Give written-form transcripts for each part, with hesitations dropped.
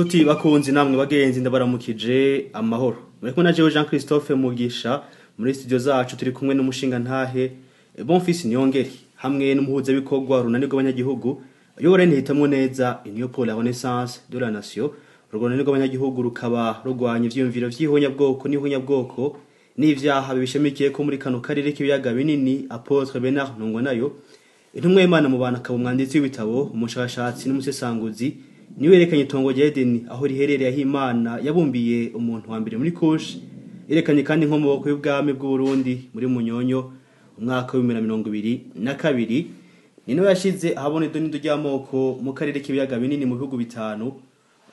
Inshuti bakunzi namwe bagenzi ndabaramukije amahoro. Mureko na Jean Christophe Mugisha muri studio zacu turi kumwe n'umushinga ntahe Bonfils Niyongeri hamwe n'umuhuza bikorwa runanirwa abanyagihugu yore ntihitamwe neza Union pour la Renaissance de la Nation. Runanirwa abanyagihugu rukaba rugwanya ivyumviro vy'ihonyabwoko n'ihonyabwoko n'ivyaha bibishamikiye ko muri kano karere k'ibiyaga binini. Apotre Bernard Ntungwanayo intumwe y'Imana mu bana akaba umwanditsi w'ibitabo umushakashatsi n'umusesanguzi niwe yerekanye itongo rya Edeni aho riherereye aho Imana yabumbiye umuntu wa mbere muri Kushi. Yerekanye kandi inkomoko y'ubwami bw'u Burundi muri Munyonyo umwaka wa 2022. Nino yashize ahabone idonido ry'amoko mu karere k'ibiyaga binini mu bihugu bitanu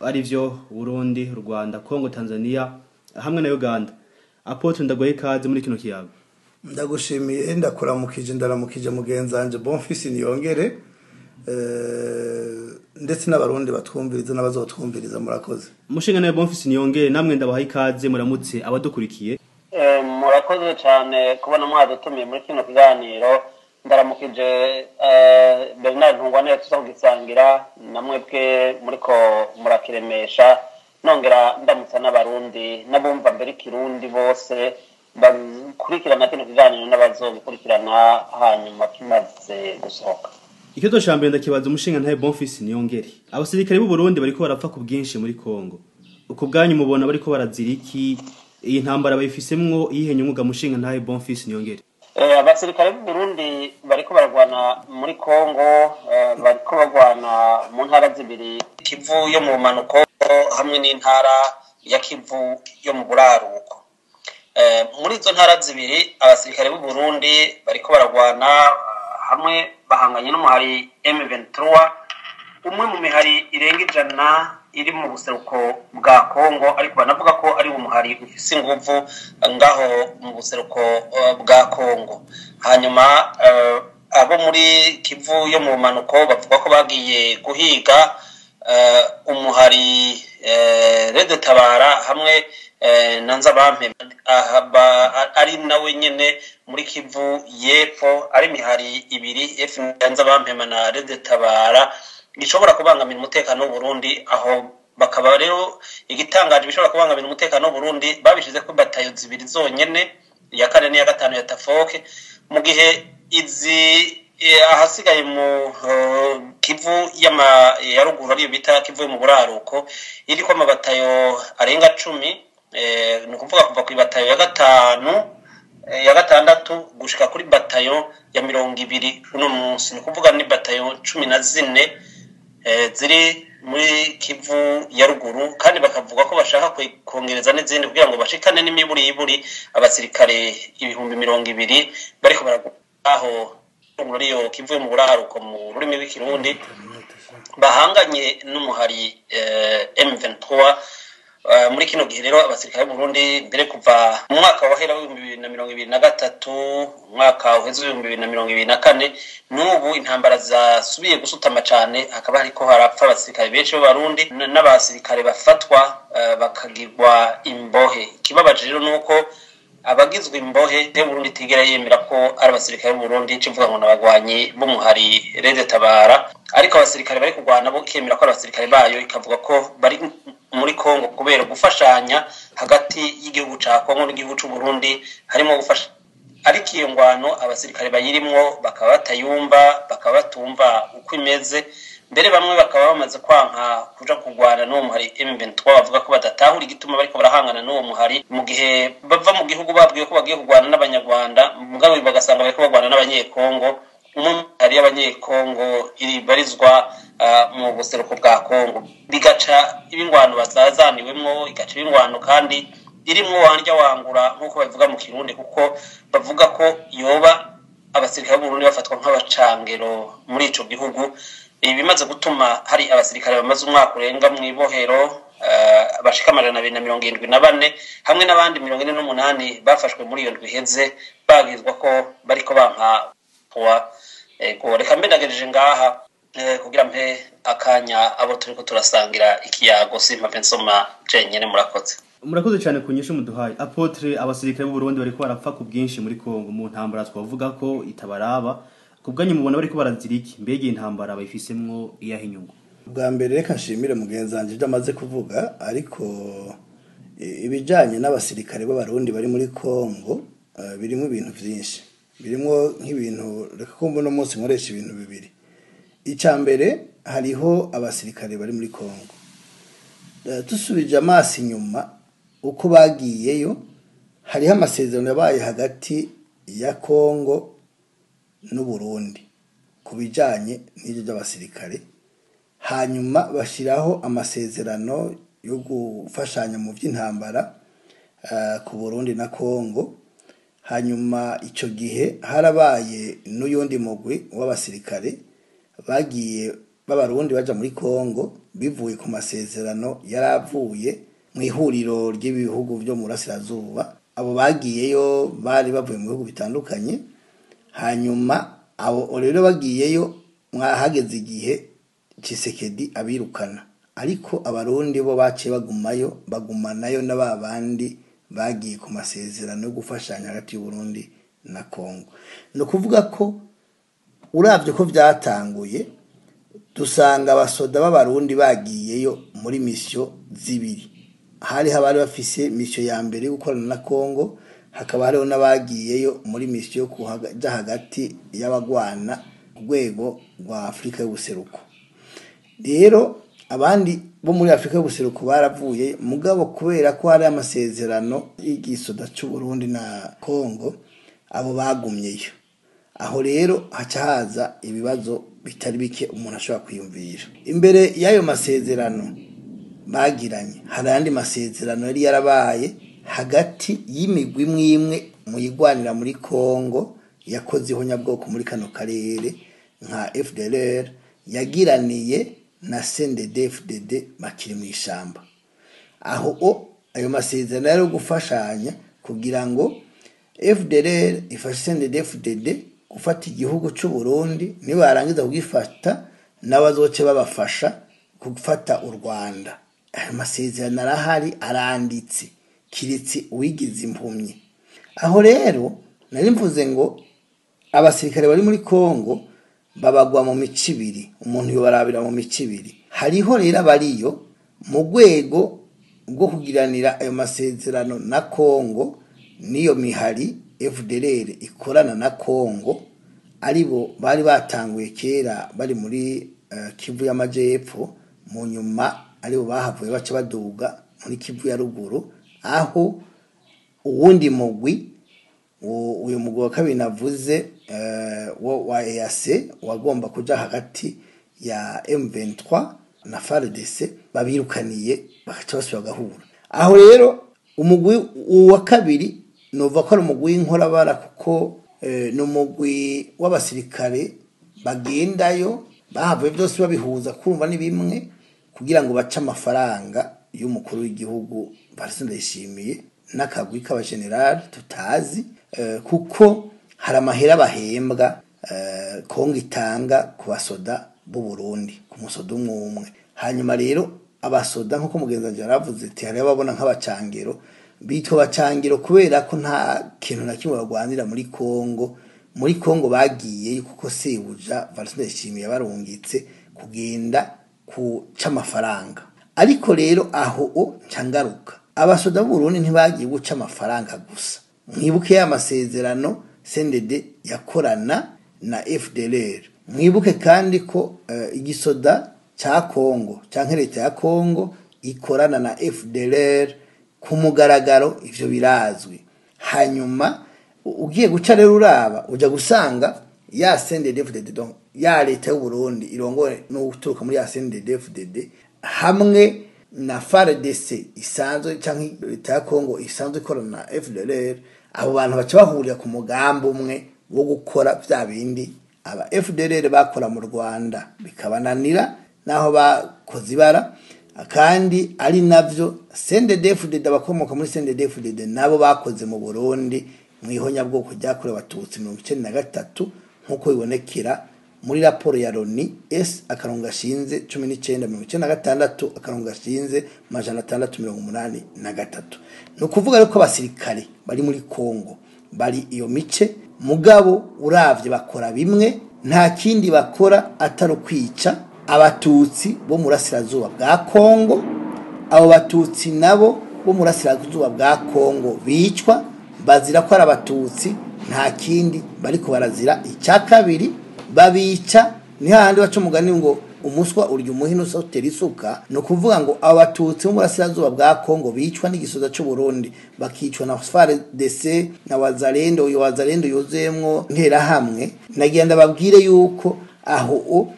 ari vyo Burundi, Rwanda, Kongo, Tanzania hamwe na Uganda. Apotre ndagoye kaze muri kino kiyago. Ndagushimiye ndaramukije mugenzanje Bonfils Niyongere ndetse n'abarundi batwumviriza n'abazotwumviriza murakoze. Umushinga nawe Bonfils Niyongere namwe ndabaha ikaze muramutse abadukurikiye. Murakoze cyane kubona mwadutumiye muri kino kiganiro. Ndaramukije Bernard Ntungwanayo tuzakugisangira namwebwe muriko murakiremesha, nongera ndamutsa n'abarundi n'abumva mbere Kirundi bose bakurikirana kino kiganiro n'abazobikurikirana hanyuma kimaze gusohoka. Ikibazo ca mbere ndakibaza umushinga ntahe Bonfils Niyongere. Abasirikare b'u Burundi bariko barapfa ku bwinshi muri Kongo. Uko bwanyu mubona bariko baraziriki iyi ntambara bayifisemwo iyihe nyungu mushinga ntahe Bonfils Niyongere? Abasirikare b'u Burundi bariko baragwana muri Kongo, bariko bagwana mu ntara zibiri, Kivu yo mu manuko hamwe n'intara ya Kivu yo mu buraruko. Muri izo ntara zibiri abasirikare b'u Burundi bariko baragwana hamwe bahanganye n'umuhari M23, umwe mu mihari irenga ijana iri mu buseruko bwa Kongo, ariko banavuga ko ari umuhari ufise inguvu ngaho mu buseruko bwa Kongo. Hanyuma abo muri Kivu yo mu manuko bavuga ko bagiye guhiga umuhari Rede Tabara hamwe nanza bampe ari nawe nyene muri Kivu yepfo ari mihari ibiri F nanza bampe na Rede Tabara gishobora kubangamira umutekano w'u Burundi. Aho bakaba rero igitangaje bishobora kubangamira umutekano w'u Burundi babishize ko batayo zibiri zonyene ya kane n'iya gatanu ya Tafoke, mu gihe izi ahasigaye mu Kivu ya ruguru ari bita Kivu yo mu buraruko iriko amabatayo arenga 10, ni kuvuga kuva ku batayo ya gatanu ya gatandatu gushika kuri batayo ya 20 uno munsi, ni kuvuga ni batayo 14 ziri muri Kivu ya ruguru, kandi bakavuga ko bashaka kongereza n'izindi kugira ngo bashikane n'imiburi abasirikare 200,000 bariko baraguhaho muri yo Kivu yo mu buraruko mu rurimi rw'ikirundi bahanganye n'umuhari M23. Muri kino gihe rero abasirikare b'u Burundi mbere kuva mu mwaka wahera wa 2023 umwaka uheze 2024 n'ubu intambara zasubiye gusutama cyane, hakaba hariko harapfa abasirikare benshi b'abarundi n'abasirikare bafatwa bakagirwa imbohe. Ikibabaje rero nuko abagizwe imbohe y'u Burundi tigera yemera ko ari abasirikare b'u Burundi civuga ngo nabagwanyi b'umuhari Rede Tabara, ariko abasirikare bari kugwana bo kemera ko abasirikare bayo ikavuga ko bari muri Kongo kubera gufashanya hagati y'igihugu ca Kongo n'igihugu c'u Burundi harimo gufasha. Ariko iyo ngwano abasirikare bayirimwo bakaba batayumva, bakaba batumva uko imeze, mbere bamwe bakaba bamaze kwanka kuja kugwana n'uwo muhari M23 bavuga ko badatahura igituma bariko barahangana n'uwo muhari, mu gihe bava mu gihugu babwiye ko bagiye kugwana n'abanyarwanda mugabo bagasanga bariko bagwana n'abanyekongo. Hari y'abanyekongo iribarizwa mu buseruko bwa Kongo, bigaca ibingwano bazazaniwemwo, igaca ibingwano kandi irimwo wandya wangura nkuko bavuga mu Kirundi, kuko bavuga ko yoba abasirikare b'u Burundi bafatwa nk'abacangero muri ico gihugu. Ibi bimaze gutuma hari abasirikare bamaze umwaka urenga mu ibohero bashika 274 hamwe n'abandi 48 bafashwe muri iyo ndwi iheze bagizwa ko bariko bampa reka mbenagejeje ngaha kugira mpe akanya abo turiko turasangira ikiyago simpave nsoma jenyene. Murakoze cyane kunyisha muduhaye. Apotre, abasirikare b'u Burundi bariko barapfa ku bwinshi muri Kongo mu ntambara twavuga ko itabaraba, kubwanyu mubona bariko baraziriki mbege intambara bayifisemwo iyahe inyungu? bwa mbere reka nshimire mugenzi wanje ibyo amaze kuvuga ariko ibijanye n'abasirikare b'abarundi bari muri Kongo birimo ibintu byinshi birimo nk'ibintu reka kumva no munsi nkoresha ibintu bibiri. Icambere hariho abasirikare bari muri Kongo dusubije amaso inyuma uko bagiyeyo hariho amasezerano yabaye hagati ya Kongo n'u Burundi kubijanye n'ibyo by'abasirikare, hanyuma bashiraho amasezerano yo gufashanya mu by'intambara ku Burundi na Kongo. Hanyuma ico gihe harabaye n'uyundi mugwi w'abasirikare bagiye b'abarundi baja muri Kongo bivuye ku masezerano yaravuye mu ihuriro ry'ibihugu byo mu Burasirazuba. Abo bagiyeyo bari bavuye mu bihugu bitandukanye, hanyuma abo rero bagiyeyo mwahageze igihe Tshisekedi abirukana, ariko abarundi bo baciye bagumanayo n'ababandi bagiye ku masezerano yo gufashanya hagati y'u Burundi na Kongo. No kuvuga ko uravye ko byatanguye dusanga abasoda b'abarundi bagiyeyo muri mission zibiri. Hari habari bafise mission ya mbere yo gukorana na Kongo, hakaba hariho n'abagiyeyo muri mission yo kuja hagati y'abagwana ku rwego rwa Afrika y'ubuseruko. Rero abandi bo muri Afrika y'ubuseruko baravuye, mugabo kubera ko hari amasezerano y'igisoda cy'u Burundi na Kongo abo bagumyeyo. Aho rero haca haza ibibazo bitari bike umuntu ashobora kwiyumvira. Imbere y'ayo masezerano bagiranye hari andi masezerano yari yarabaye hagati y'imigwi imwe mu yigwanira muri Kongo yakoze ihonyabwoko muri kano karere nka FDLR yagiraniye na CNDD-FDD bakiri mu ishamba. Aho ayo masezerano yari gufashanya kugira ngo FDLR ifashe CNDD-FDD gufata igihugu cy'u Burundi, nibarangiza kugifata n'abazoce babafasha gufata u Rwanda. Ayo masezerano arahari aranditse kiritse uwigize impumyi. Aho rero nari mvuze ngo abasirikare bari muri Kongo babagwa mu mici ibiri, umuntu yobarabira mu mici ibiri. Hariho rero bariyo mu rwego bwo kugiranira ayo masezerano na Kongo niyo mihari FDLR ikorana na Kongo, aribo bari batanguye kera bari muri Kivu y'Amajepfo, mu nyuma aribo bahavuye baca baduga muri Kivu ya ruguru, aho uwundi mugwi uyu mugwi wa kabiri navuze wa EAC wagomba kuja hagati ya M23 na FARDC babirukaniye bakaca basubira gahura. Aho rero umugwi wa kabiri nova ko ari umugwi w'inkorabara, kuko n'umugwi w'abasirikare bagendayo bahavuye byose babihuza kumva ni bimwe kugira ngo bace amafaranga y'umukuru w'igihugu Ndayishimiye n'akagwi k'abagenerali tutazi, kuko hari amahera bahembwa Kongo itanga ku basoda b'u Burundi ku musoda umwe. Hanyuma rero abasoda nkuko mugenzi wanje yaravuze ati hari ababona nk'abacangero, bitwa bacangiro kubera ko nta kintu na kimwe bagwanira muri Kongo. Muri Kongo bagiye kuko sebuja Ndayishimiye yabarungitse kugenda kuca amafaranga. Ariko rero aho ncangaruka abasoda b'u Burundi ntibagiye guca amafaranga gusa. Mwibuke ya masezerano CNDD yakorana na FDLR. Mwibuke kandi ko igisoda cha Kongo canke leta ya Kongo ikorana na FDLR ku mugaragaro, ivyo birazwi. Hanyuma ugiye guca rero uraba uja gusanga ya CNDD-FDD donc ya leta y'u Burundi irongoye no guturuka muri ya CNDD-FDD hamwe na FARDC isanzwe canke leta ya Kongo isanzwe ikorana na FDLR. Abo bantu baca bahurira ku mugambi umwe wo gukora vya bindi aba FDLR bakora mu Rwanda bikabananira, naho bakoze ibara, kandi ari navyo CNDD-FDD abakomoka muri CNDD-FDD nabo bakoze mu Burundi mu ihonyabwoko ryakorewe abatutsi 1993 nkuko bibonekera muri raporo ya Loni S/19 19/6/1983. No kuvuga yuko abasirikare bari muri Kongo bari iyo mice, mugabo uravye bakora bimwe, nta kindi bakora atari kwica abatutsi bo mu rasirazuba bwa Kongo. Abo batutsi nabo bo mu rasirazuba bwa Kongo bicwa bazira ko ari abatutsi, nta kindi bariko barazira. Icya kabiri babica ni hahandi baca umugani ngo umuswa urya umuhino usotera isuka, no kuvuga ngo abatutsi bo mu rasirazuba bwa Kongo bicwa n'igisoza cy'u Burundi, bakicwa na FARDC na Wazalendo. Uyo Wazalendo yuzemwo ntera hamwe. Nagenda babwire yuko aho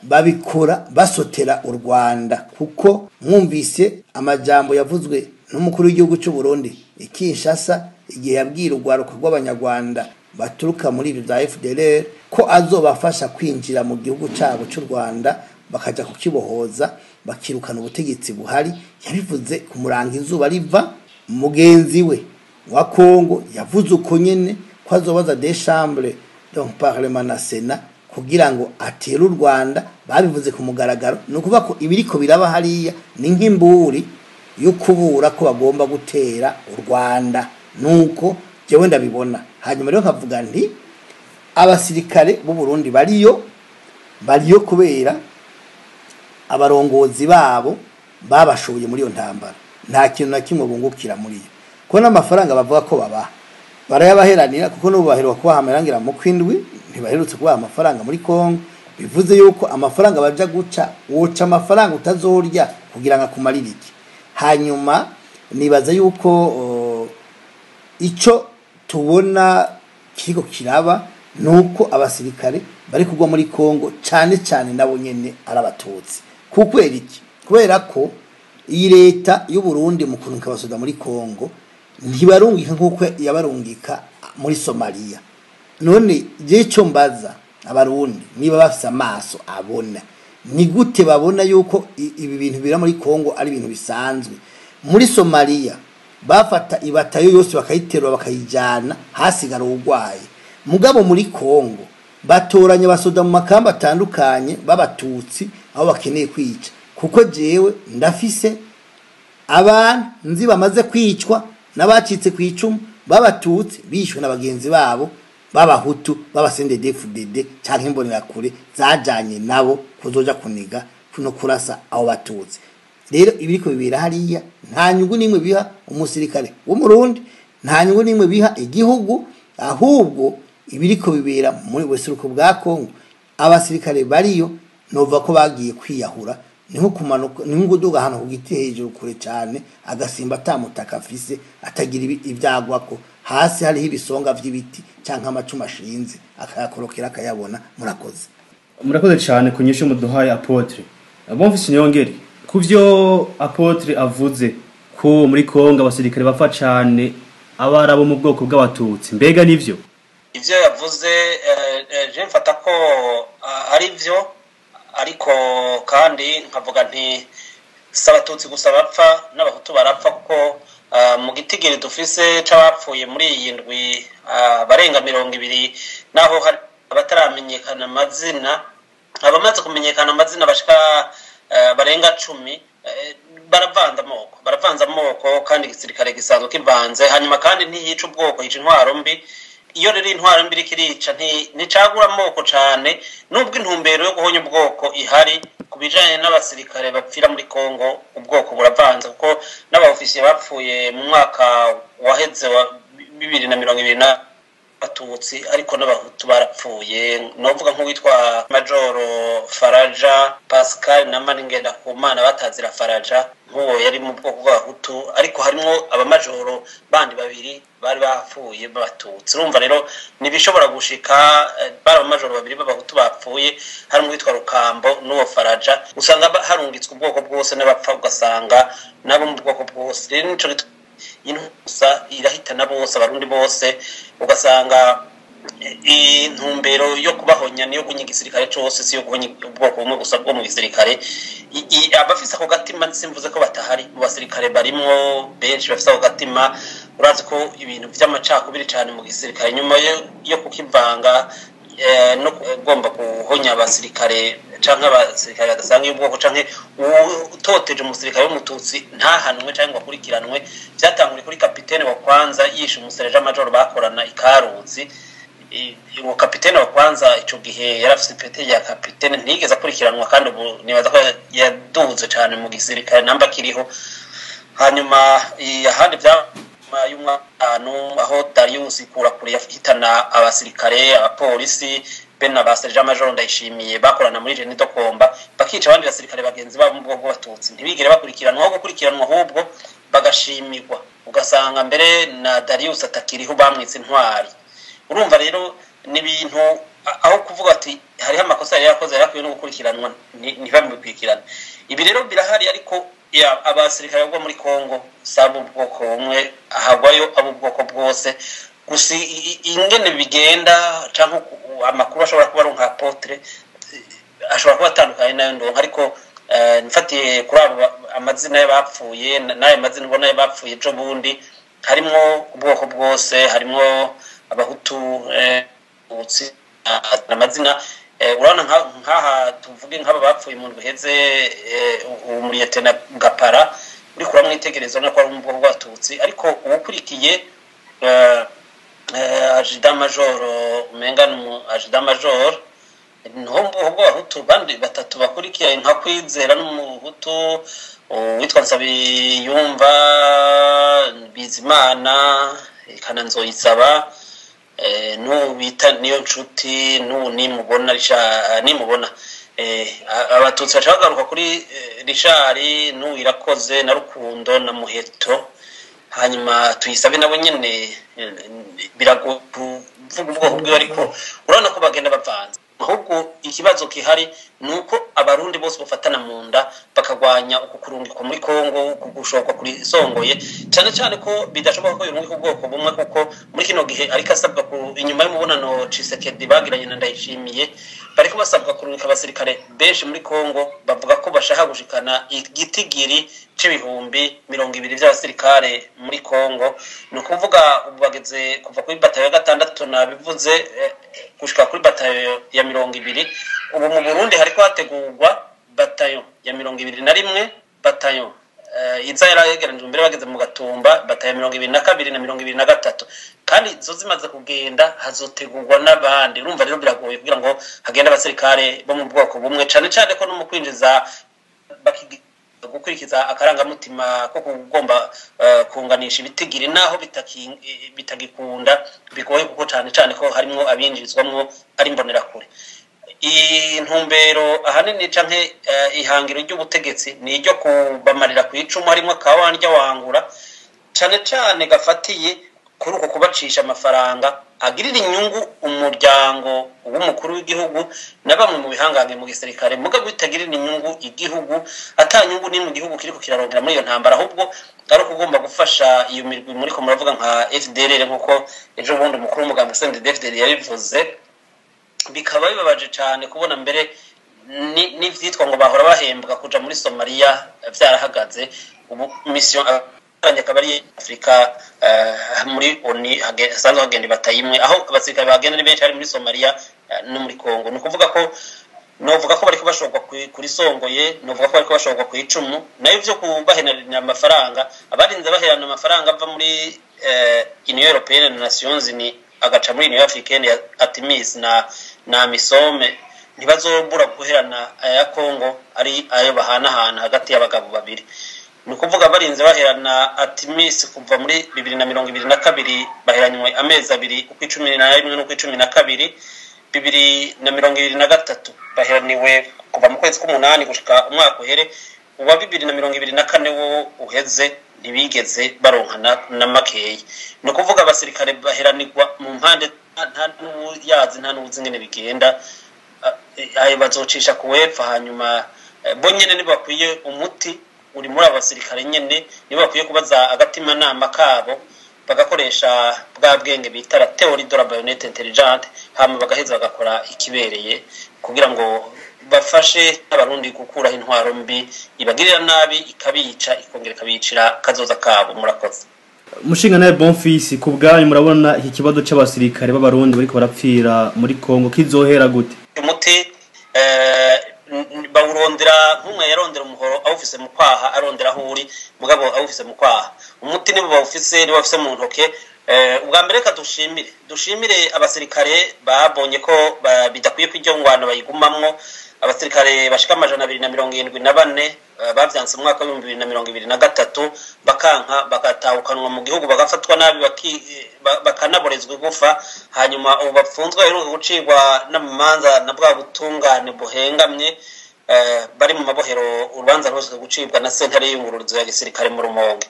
babikora basotera u Rwanda, kuko mwumvise amajambo yavuzwe n'umukuru w'igihugu cy'u Burundi Kinshasa igihe yabwira urwaruka rw'abanyarwanda baturuka muri ibi bya FDLR ko azobafasha kwinjira mu gihugu cyabo cy'u Rwanda bakaja kukibohoza bakirukana ubutegetsi buhari. Yabivuze ku muranga izuba riva. Mugenzi we wa Kongo yavuze uko nyene ko azobaza des chambres donc parlement na Sénat kugira ngo atere u Rwanda. Babivuze ku mugaragaro. Nukuvuga ko ibiriko biraba hariya ni nk'imburi yo kubura ko bagomba gutera u Rwanda. Nuko jewe ndabibona. Hanyuma rero nkavuga nti abasirikare b'u Burundi bariyo kubera abarongozi babo babashoboye muri iyo ntambara. Nta kintu na kimwe bungukira muri yo, ko n'amafaranga bavuga ko barayabaheranira, kuko n'ubu baheruka kubahamerangira mu kwindwi ntibaherutse kubaha amafaranga muri Kongo. Bivuze yuko amafaranga baja guca woca amafaranga utazorya kugira ngo akumarire iki. Hanyuma nibaza yuko ico tubona kiko kiraba nuko abasirikare bari kugwa muri Kongo cyane cyane nabo nyene arabatutsi. Kuko iki? Kubera ko iyi leta y'u Burundi mu kuntu kabasoda muri Kongo ntibarungika nkuko yabarungika muri Somalia. None je cyo mbaza abarundi niba bafise amaso abona, ni gute babona yuko ibi bintu bira muri Kongo ari ibintu bisanzwe? Muri Somalia bafata ibatayo yose bakayiterura bakayijana hasigara urwaye. Mugabo muri Kongo batoranya basoda mu makamba atandukanye babatutsi aho bakeneye kwica. Kuko jewe ndafise abantu nzi bamaze kwicwa n'abacitse kwicumu babatutsi bishwe n'abagenzi babo babahutu babasendedefudede cyangwa imbonera kure zajanye nabo kuzoja kuniga kuno kurasa aho batutsi. Rero ibiriko bibera hariya nta nyungu nimwe biha umusirikare wo mu Burundi, nta nyungu nimwe biha igihugu, ahubwo ibiriko bibera muri Buseruko bwa Kongo abasirikare bariyo nova ko bagiye kwiyahura. Niho kumanuka ni nguduga hano ku giti hejuru kure cyane agasimba atamutaka afise atagira ibyagwa ko hasi hariho ibisonga vy'ibiti canka amacuma ashinze akayakorokera akayabona. Murakoze cyane kunyisha muduhaye Apotre. Bonfils Niyongere, kuvyo Apotre avuze ko muri Kongo abasirikare bafa cyane abarabo mu bwoko bw'abatutsi, mbega nivyo? Ivyo yavuze je mfata ko ari vyo, ariko kandi nkavuga nti sabatutsi gusa bapfa n'abahutu barapfa, kuko mu gitigiri dufise c'abapfuye muri iyi ndwi barenga 200, naho hari abataramenyekana amazina. Abamaze kumenyekana amazina bashika barenga 10 baravanza amoko kandi igisirikare gisanzwe kivanze. Hanyuma kandi ntiyica ubwoko, yica intwaro mbi. Iyo rero intwaro mbi kirica nticagura amoko cyane, nubwo intumbero yo guhonya ubwoko ihari. Kubijanye n'abasirikare bapfira muri Kongo ubwoko buravanze, kuko n'abaofisiye bapfuye mu mwaka waheze wa 2020 batutsi, ariko n'abahutu barapfuye. Novuga nk'uwitwa Majoro Faraja Pascal na Maningenda Kumana batazira Faraja, nk'uwo yari mu bwoko bw'abahutu, ariko harimo abamajoro bandi babiri bari bapfuye batutsi. Urumva rero nibishobora gushika bari abamajoro babiri b'abahutu bapfuye, harimo witwa Rukambo n'uwo Faraja, usanga harungitswe ubwoko bwose n'abapfa ugasanga nabo mu bwoko bwose. Rero nico intusa irahitana bose abarundi bose, ugasanga intumbero yo kubahonya niyo kunyiga igisirikare cyose, si yo guhonya ubwoko bumwe gusa bwo mu gisirikare. Abafise ako gatima simvuze ko batahari mu basirikare, barimwo benshi bafise ako gatima. Urazi ko ibintu by'amacakubiri cyane mu gisirikare, nyuma yo kukivanga no kugomba kuhonya abasirikare canke abasirikare badasanga ubwoko canke utoteje umusirikare w'umututsi ntahanwe canke wakurikiranwe. Byatanguriye kuri kapitene wa kwanza yishe umusereja major bakorana ikaruzi. uwo kapitene wa kwanza ico gihe yarafise pete ya kapitene ntigeze akurikiranwa kandi ubu nibaza ko yaduze cyane mu gisirikare namba kiriho hanyuma ahandi bya y'umwano aho Darius Kurakuri yahitana abasirikare abapolisi bena ba Sergeant Major Ndayishimiye bakorana muri Jeni Dokomba bakica abandi basirikare bagenzi babo mu bwoko bw'abatutsi ntibigere bakurikiranwa aho gukurikiranwa ahubwo bagashimirwa ugasanga mbere na Darius atakiriho bamwitse intwari urumva rero n'ibintu aho kuvuga ati hari amakosa yari yakoze yakwiye no gukurikiranwa ntibamwikurikirana ibi rero birahari ariko ya abasirikare bo muri Kongo sabo ubwoko bumwe ahagwayo abo ubwoko bwose gusi ingene bigenda canke amakuru ashobora kuba ari nka apotre ashobora kuba atandukanye nayo ndonka ariko nfatiye kuri abo amazina y'abapfuye naye mazina ubona y'abapfuye ejo bundi harimo ubwoko bwose harimo abahutu utsi amazina urabona nkaha tuvuge nk'aba bapfuye mu ndweheze umuriyete na Gapara uri kuramwe itegerezo no kwa mu bwoko bw'abatutsi ariko ubukurikiye Ajida Major umenga Ajida Major ntombo bw'abahutu bandi batatu bakurikiye nka kwizera n'umuhutu witwa Nsabi yumva Bizimana Kananzoyisaba bita niyo nshuti nimubona nimubona abatutsi bashagaruka kuri Rishari irakoze na Rukundo na Muheto hanyuma tuyisabe nabo nyene birago kuvuga ubwoko bwe ariko urabona ko bagenda bavanze ahubwo ikibazo kihari nuko abarundi bose bafatana mu nda bakagwanya ukukurungikwa muri Kongo kugushoka kuri songoye cyane cyane ko bidashoboka ko yurungi kubwoko bumwe kuko muri kino gihe ariko asabwa ku inyuma y'umubonano Tshisekedi bagiranye na Ndayishimiye bariko basabwa kurungika abasirikare benshi muri Kongo bavuga ko bashaka gushikana igitigiri c'ibihumbi 200 by'abasirikare muri Kongo no kuvuga bageze kuva kuri batayo ya 6 nabivuze gushika kuri batayo ya 200 ubu mu Burundi hariko hategurwa batayo ya 221 batayo iza yarageranije mbere bageze mu Gatumba batayo 22 na 23 kandi zo zimaze kugenda hazotegurwa n'abandi urumva rero biragoye kugira ngo hagenda abasirikare bo mu bwoko bumwe cyane cyane ko no mu kwinjiza gukurikiza akarangamutima ko kugomba kunganisha ibitigiri naho bitagikunda bigoye kuko cyane cyane ko harimo abinjizwamwo ari mbonera kure intumbero ahanini canke ihangiro ry'ubutegetsi ni iryo kubamarira kwicumu harimo kawandya wangura cyane cyane gafatiye kuri uko kubacisha amafaranga agirira inyungu umuryango w'umukuru w'igihugu na bamwe mu bihangange mu gisirikare muga gwitagirira inyungu igihugu atanyungu ni mu gihugu kiriko kirarongera muri iyo ntambara ahubwo ari kugomba gufasha iyo mirwi muri ko muravuga nka FDLR nkuko ejo bundi umukuru w'umugambwe CNDD-FDD yabivuze bikaba bibabaje cyane kubona mbere n'ivyitwa ngo bahora bahembwa kuja muri Somalia vyarahagaze ubu mission abanyakabari Afrika muri oni hasanzwe hagenda batayimwe aho abasirikare bagenda ni benshi ari muri Somalia no muri Kongo no kuvuga ko novuga ko bari kubashogwa kuri songoye novuga ko bari kubashogwa ku icumu nayo byo kubahenana amafaranga abarinze baherana amafaranga ava muri Union Européenne na Nations Unies agaca muri Union Africaine ya Artemis na Misome ntibazobura guherana aya Kongo ari ayo bahanahana hagati y'abagabo babiri nukuvuga barinze baherana Artemis kuva muri 2022 baheranywe amezi abiri uko 11 n'uko 12 2023 baheraniwe kuva mu kwezi k'umunani gushika umwaka uhere uwa 2024 wo uheze ntibigeze baronkana na makeyi nukuvuga abasirikare baheranirwa mu mpande nta n'uyazi nta n'uzi ngene bigenda ayo bazocisha kuwepfa hanyuma bo nyene nibakwiye umuti uri muri abasirikare nyene nibakwiye kubaza agatima nama kabo bagakoresha bwa bwenge bita la théorie de la baïonnette intelligente hama bagaheza bagakora ikibereye kugira ngo bafashe abarundi gukura intwaro mbi ibagirira nabi ikabica ikongera kabicira kazoza kabo murakoze Mushinga naye Bonfils kubwanyu murabona iki kibazo c'abasirikare b'abarundi bariko barapfira muri Kongo kizohera gute umuti bawurondera nk'umwe yarondera umuhoro awufise mu kwaha arondera aho uri mugabo awufise mu kwaha umuti nibo bawufise nibo bafise mu ntoke ubwa mbere ka dushimire abasirikare babonye ko bidakwiye ko iryo ngwano bayigumamwo. Abasirikare bashika 274 bavyanse mu mwaka wa 2023 bakanka bagatahukanwa mu gihugu bagafatwa nabi bakanaborezwa gufa, hanyuma ubu bapfunzwe rero gucirwa n'amanza na bwa butungane buhengamye bari mu mabohero. Urubanza rwose gucibwa na sentare y'ingururizo ya gisirikare mu Rumonge.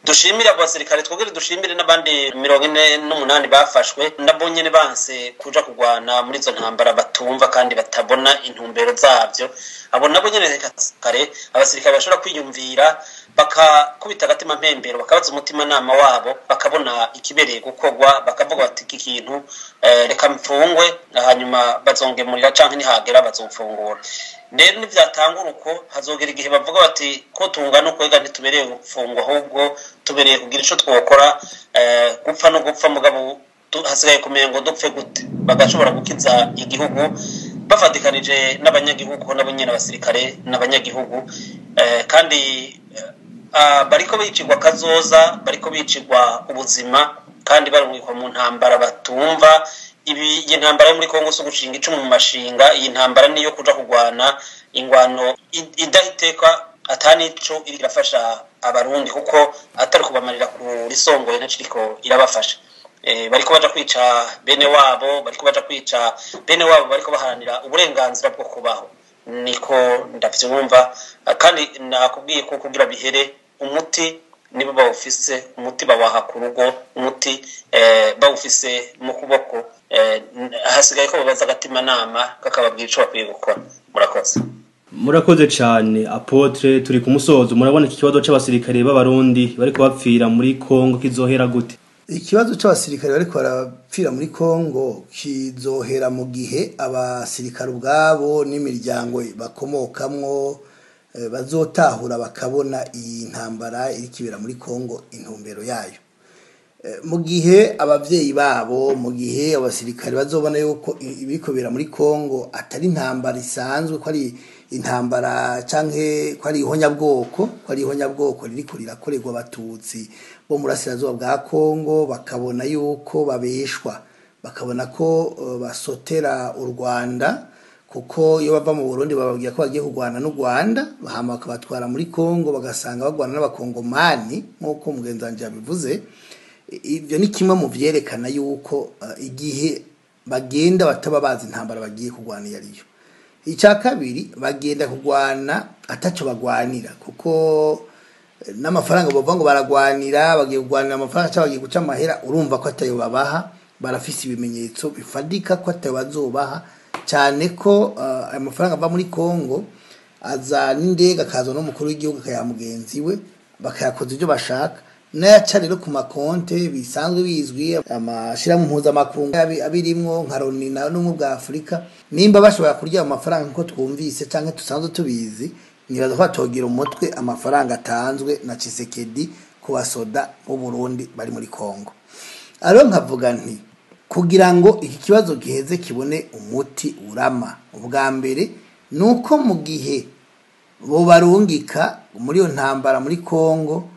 Dushimire abasirikare, twogere dushimire n'abandi 48 bafashwe nabo nyene banse kuja kugwana muri zo ntambara batumva kandi batabona intumbero zavyo. Abo nabo nyene kare abasirikare bashobora kwiyumvira bakakubita agatima mpembero bakabaza umutima nama wabo bakabona ikibereye gukogwa bakavuga bati iki kintu reka mfungwe hanyuma bazongemurira canke nihagera bazofungura. Rero nivyatangura uko hazogera igihe bavuga bati ko tungana kwega ntitubereye gufungwa ahubwo tubereye kugira ico twokora gupfa no gupfa mugabo hasigaye kumenya ngo dupfe gute bagashobora gukiza igihugu bafatikanije n'abanyagihugu nabo nyene abasirikare n'abanyagihugu kandi bariko bicirwa kazoza bariko bicirwa ubuzima kandi barumwikwa mu ntambara batumva. Iyi ntambara yo muri Kongo so gushinga icumu mu mashinga, iyi ntambara niyo kuja kugwana ingwano idahiteka atanico irafasha abarundi kuko atari kubamarira ku risongoye ntaciriko irabafasha. Bariko baja kwica bene wabo, bariko baharanira uburenganzira bwo kubaho, niko ndavyumva. Kandi nakubwiye ko kugira bihere umuti nibo bawufise, umuti bawaha ku rugo, umuti bawufise mu kuboko. Hasigaye ko babaza agatima nama kakababwira ico bakwiye gukora. Murakoze cyane Apotre, turi ku musozo. Murabona iki kibazo c'abasirikare b'abarundi bariko bapfira muri Kongo kizohera gute? Ikibazo c'abasirikare bariko barapfira muri Kongo kizohera mu gihe abasirikare ubwabo n'imiryango bakomokamwo bazotahura bakabona iyi ntambara iri kibera muri Kongo intumbero yayo. Mu gihe abavyeyi babo, mu gihe abasirikare bazobona yuko ibikobera muri Kongo atari intambara isanzwe, ko ari intambara canke ko ari ihonyabwoko ririko rirakorerwa abatutsi bo murasirazuba bwa Kongo, bakabona yuko babeshwa, bakabona ko basotera u Rwanda, kuko iyo bava mu Burundi bababwira ko bagiye kugwana n'u Rwanda bahama bakabatwara muri Kongo bagasanga bagwana n'abakongomani nk'uko mugenzi wanje yabivuze. Ibyo ni kimwe mu vyerekana yuko igihe bagenda bataba bazi intambara bagiye kugwana yariyo. Icya kabiri, bagenda kugwana ataco bagwanira, kuko n'amafaranga bova ngo baragwanira, bagiye kugwanira amafaranga cyangwa bagiye guca amahera, urumva ko atayo babaha, barafise ibimenyetso bifadika ko atayo bazobaha, cyane ko amafaranga ava muri Kongo aza n'indege akaza n'umukuru w'igihugu akayaha mugenzi we bakayakoza ibyo bashaka, n'ayaca rero ku makonte bisanzwe bizwi amashirahamwe mpuzamakungu abirimwo nka Loni n'ubumwe bwa Afurika. Nimba bashobora kurya amafaranga nko twumvise canke tusanzwe tubizi, nibaza ko batogira umutwe amafaranga atanzwe na Tshisekedi ku basoda mu Burundi bari muri Kongo. Aro nkavuga nti kugira ngo iki kibazo giheze kibone umuti urama, ubwa mbere nuko mu gihe bo barungika muri yo ntambara muri Kongo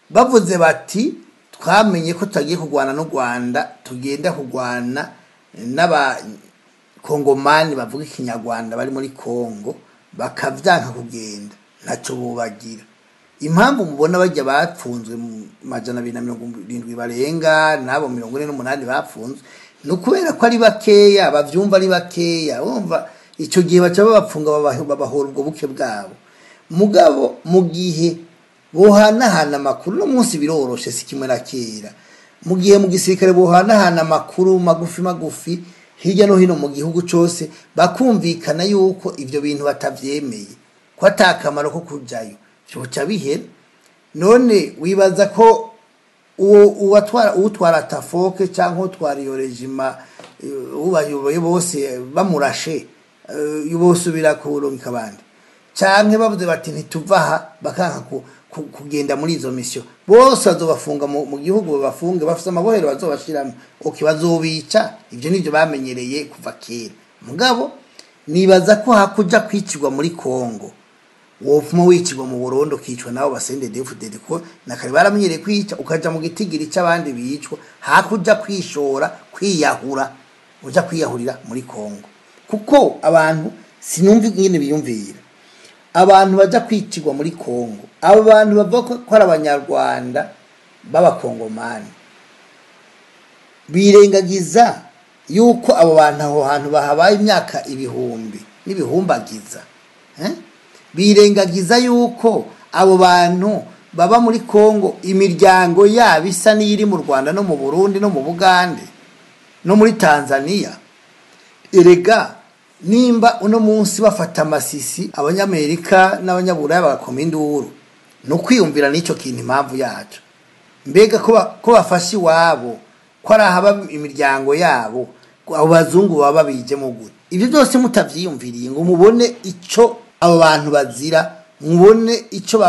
bavuze bati twamenye ko tagiye kugwana no Rwanda, tugenda kugwana n'abakongomani bavuga ikinyarwanda bari muri Kongo, bakavyanka kugenda ntaco bubagira. Impamvu mubona bajya bapfunzwe mu 270 barenga nabo 48 bapfunzwe nukubera ko ari bakeya, bavyumva ari bakeya. Urumva ico gihe baca babapfunga babahora ubwo buke bwabo. Mugabo mu gihe bohanahana amakuru no munsi biroroshe si kimwe na kera. Mu gihe mu gisirikare bohanahana amakuru magufi hirya no hino mu gihugu cyose, bakumvikana yuko ivyo bintu batavyemeye, ko atakamaro ko kujayo cyoca bihera. None wibaza ko utwara tafoke cyangwa utwara iyo regima ubayoboye bose bamurashe yubosubira kuronka abandi, canke bavuze bati ntituvaha bakanka kugenda muri izo mission, bose bazobafunga mu gihugu, babafunge bafite amabohero bazobashiramo bazobica. Ivyo nivyo bamenyereye kuva kera. Mugabo nibaza ko hakuja kwicirwa muri Kongo wopfuma wicirwa mu Burundi ukicwa nabo basende DFDD ko nakare baramenyereye kwica ukaja mu gitigiri cy'abandi bicwa hakuja kwishora kwiyahura uja kwiyahurira muri Kongo kuko abantu sinumva ingene biyumvira abantu baja kwicirwa muri Kongo abo bantu bavuga ko ari abanyarwanda b'abakongomani birengagiza yuko abo bantu aho hantu bahabaye imyaka ibihumbi n'ibihumbagiza birengagiza yuko abo bantu baba muri Kongo imiryango yabo isa n'iri mu Rwanda no mu Burundi no mu Bugande no muri Tanzania erega nimba uno munsi bafata Masisi abanyamerika n'abanyaburaya bagakoma induru no kwiyumvira n'ico kintu impamvu yacu mbega ko bafashi wabo ko arahaba imiryango yabo abo bazungu baba bije mu gute ibyo byose mutavyiyumviriye ngo mubone ico abo bantu bazira mubone ico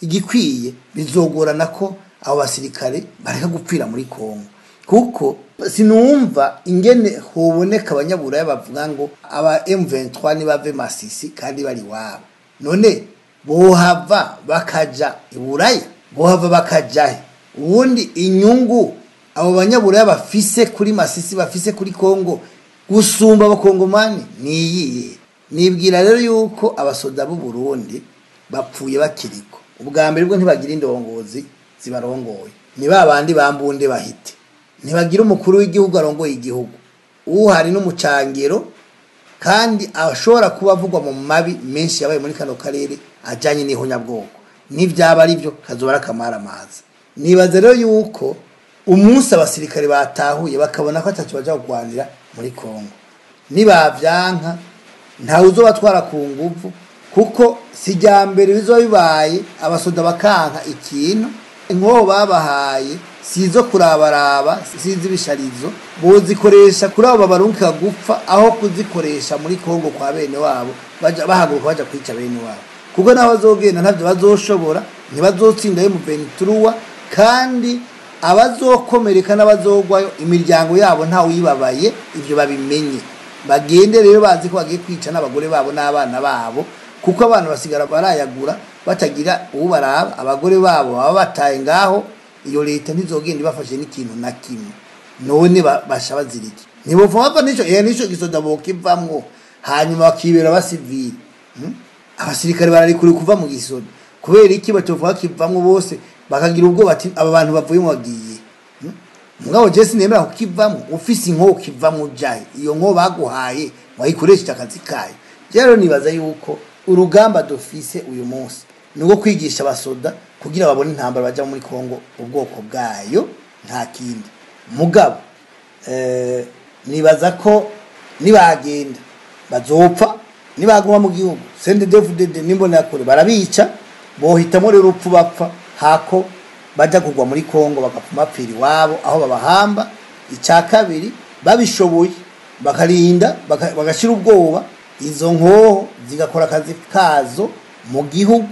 igikwiye bizogorana ko abo basirikare bareka gupfira muri Kongo kuko sinumva ingene hoboneka abanyaburaya bavuga ngo aba M23 ni bave Masisi kandi bari wabo none bohava bakaja iburaya bohava bakaja ubundi inyungu abo banyaburaya bafise kuri Masisi bafise kuri Kongo gusumba abakongomani niyiye nibwira rero yuko abasoda b'u Burundi bapfuye bakiriko ubwa mbere bwo ntibagira indongozi zibarongoye ni babandi bambunde bahite ntibagira umukuru w'igihugu arongoye igihugu uhari n'umucangero kandi ashobora kuba avugwa mu mabi menshi yabaye muri kano karere ajanye n'ihonyabwoko n'ivyaba ari byo kazobara kamara amazi nibaze rero yuko umunsi abasirikare batahuye bakabona ko atacu baja kugwanira muri Kongo nibavyanka nta uzobatwara ku nguvu kuko sijambere bizo bibaye abasoda bakanka ikintu inko babahaye sizo kurabaraba sizi bisharizo bozikoresha kuri abo babarunka gupfa aho kuzikoresha muri Kongo kwa bene wabo baja bahaguruka baja kwica bene wabo kuko naho bazogenda ntavyo bazoshobora ntibazotsinda mu Ventura kandi abazokomereka n'abazogwayo imiryango yabo nta uyibabaye ivyo babimenye bagende rero bazi ko bagiye kwica n'abagore babo n'abana babo kuko abantu basigara barayagura batagira ubaraba abagore babo baba bataye ngaho iyo leta ntizogenda ibafashe n'ikintu na kimwe none bashabaziriki nibova hapa nico gisoda bokivamwo hanyuma bakibera basivile abasirikare barari kuri kuva mu gisoda kubera iki batovuga kivamwo bose bakagira ubwo bati aba bantu bavuye mu bagiye mugabo Jesse nemera kukivamwo ufise inko kivamwo jaye iyo nko baguhaye wayikoresha akazi kayo rero nibaza yuko urugamba dufise uyu munsi nuko kwigisha abasoda kugira babone intambara baja muri Kongo ubwoko bwayo nta kindi mugabo nibaza ko nibagenda bazopfa nibaguma mu gihugu sende DFDD nimbona yakore barabica bohitamo rero urupfu bapfa hako baja kugwa muri Kongo bakapfuma pfiri wabo aho babahamba icya kabiri babishoboye bakarinda bagashira ubwoba izo nkoho zigakora akazi kazo mu gihugu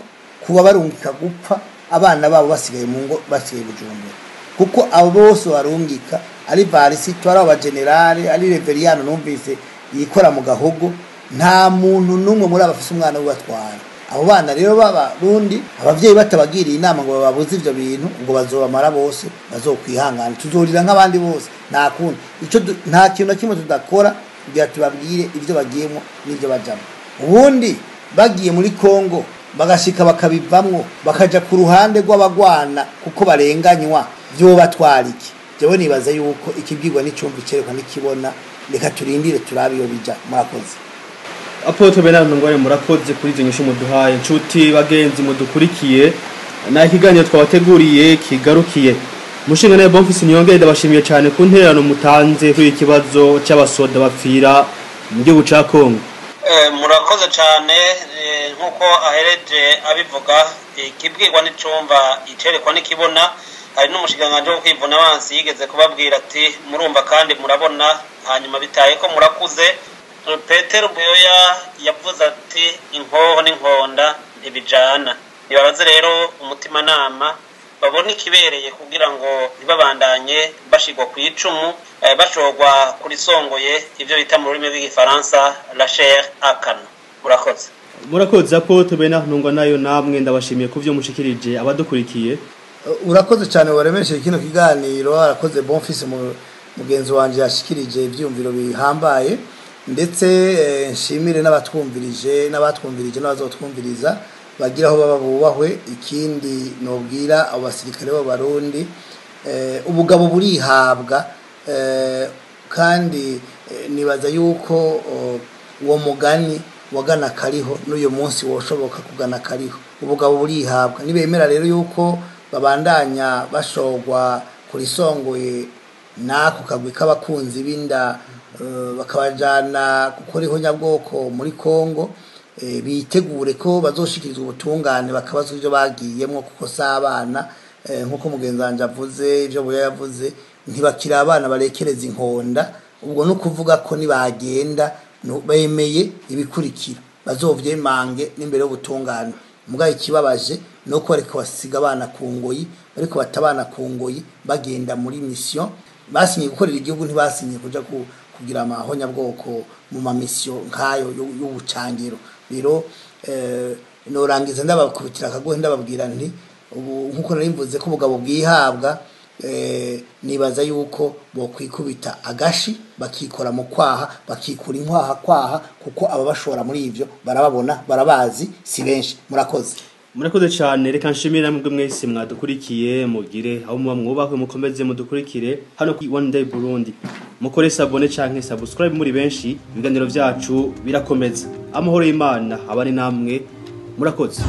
kuba barungika gupfa abana babo basigaye mu ngo basigaye Bujumbura kuko abo bose barungika ari Varisi twara aba generale ari Reveriano numvise yikora mu gahogo nta muntu numwe muri abafise umwana w'atwara abo bana rero baba rundi abavyeyi batabagiriye inama ngo babuze ivyo bintu ngo bazobamara bose bazokwihangana tuzorira nk'abandi bose nta kundi ico nta kintu kimwe tudakora kugira tubabwire ivyo bagiyemo n'ivyo bajamo ubundi bagiye muri Kongo bagashika bakabivamwo bakaja ku ruhande rw'abagwana kuko barenganywa byo batwariki jewe nibaza yuko ikibwirwa n'icumbi cerekwa n'ikibona reka turindire turabiyo bija murakoze Apotre Bernard Ntungware murakoze kuri izo nyisho muduhaye inshuti bagenzi mudukurikiye na ikiganiro twabateguriye kigarukiye mushinga nayo Bonfils Niyongere ndabashimiye cyane ku ntererano mutanze kuri ikibazo cy'abasoda bapfira mu gihugu ca Kongo murakoze cyane nkuko ahereje abivuga ikibwirwa n'icumba icerekwa n'ikibona hari n'umushikanganje wo kwivuna abansi yigeze kubabwira ati murumva kandi murabona hanyuma bitaye ko murakuze Petero Buyoya yavuze ati inkoho n'inkonda ntibijana nibabaze rero umutima nama babone ikibereye kugira ngo ntibabandanye bashigwa ku icumu bashogwa kuri songoye ivyo bita mu rurimi rw'igifaransa la chair à canon murakoze murakoze Apotre Bernard Ntungwa nayo namwe ndabashimiye kuvyo mushikirije abadukurikiye. Urakoze cyane waremeshe kino kiganiro, arakoze Bonfils mugenzi wanje yashikirije ivyumviro bihambaye, ndetse nshimire n'abatwumvirije n'abazotwumviriza bagira aho baba bubahwe. Ikindi nobwira abo basirikare b'abarundi, ubugabo burihabwa, kandi nibaza yuko uwo mugani wagana kariho n'uyu munsi woshoboka kugana kariho. Ubugabo burihabwa, nibemera rero yuko babandanya bashogwa kuri songoye nako kagwi k'abakunzi binda, bakabajana gukora nyabwoko muri Kongo, bitegure ko bazoshikirizwa ubutungane bakabazwa ivyo bagiyemwo, kuko sabana nkuko mugenzanje avuze, ivyo buya yavuze, ntibakira abana barekereza inkonda. Ubwo no kuvuga ko nibagenda bemeye ibikurikira bazovyemange n'imbere y'ubutungane. Mugaye kibabaje no ko ariko basiga abana ku ngoyi, ariko batabana ku ngoyi bagenda muri mission, basinye gukorera igihugu, ntibasinye kuja kugira amahonya bwoko mu ma mission nkayo y'ubucangiro. Rero norangiza ndabakubitira akagohe ndababwira nti nkuko narimvuze ko ubugabo bwihabwa, nibaza yuko bokwikubita agashi bakikora mu kwaha, bakikura inkwaha kwaha, kuko ababashora muri ivyo barababona, barabazi, si benshi. Murakoze cyane. Reka nshimira mwebwe mwese mwadukurikiye, mugire aho muba mwubahwe, mukomeze mudukurikire hano ku One Day Burundi, mukore sabone canke subscribe muri benshi. Ibiganiro vyacu birakomeza. Amahoro y'Imana abane namwe, murakoze.